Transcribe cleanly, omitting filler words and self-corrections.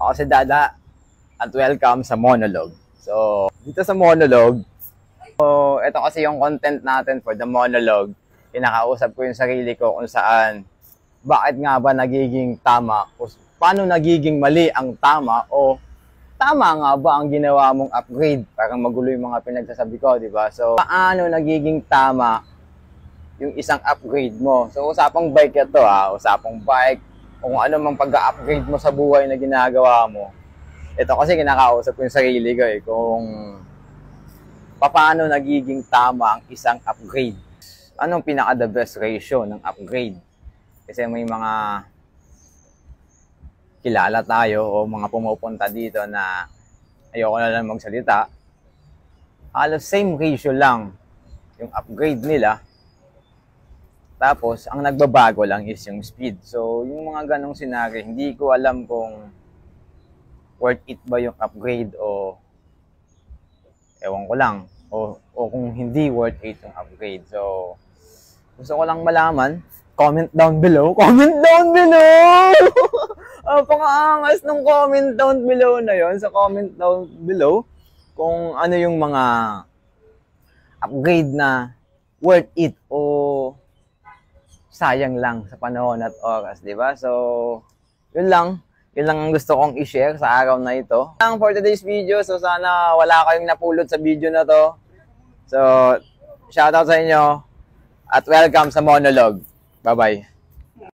Ako si Dada at welcome sa Monologue. So, dito sa Monologue, ito kasi yung content natin for the Monologue. Kinakausap ko yung sarili ko kung saan, bakit nga ba nagiging tama, o paano nagiging mali ang tama, o tama nga ba ang ginawa mong upgrade? Parang magulo yung mga pinagsasabi ko, di ba? So, paano nagiging tama yung isang upgrade mo? So, usapang bike ito usapang bike, kung ano mang pag-upgrade mo sa buhay na ginagawa mo. Ito kasi kinakausap ko yung sarili ko kung paano nagiging tama ang isang upgrade. Anong pinaka-the best ratio ng upgrade? Kasi may mga kilala tayo o mga pumupunta dito na ayoko na lang magsalita. Halos same ratio lang yung upgrade nila. Tapos, ang nagbabago lang is yung speed. So, yung mga ganong senaryo, hindi ko alam kung worth it ba yung upgrade o ewan ko lang. O kung hindi worth it yung upgrade. So, gusto ko lang malaman. Comment down below. Comment down below! Pang-aangas ng comment down below na yon. Sa comment down below kung ano yung mga upgrade na worth it o sayang lang sa panahon at oras, di ba? So, yun lang ang gusto kong i-share sa araw na ito. For today's video, so sana wala kayong napulot sa video na to. So, shoutout sa inyo at welcome sa Monologue. Bye-bye.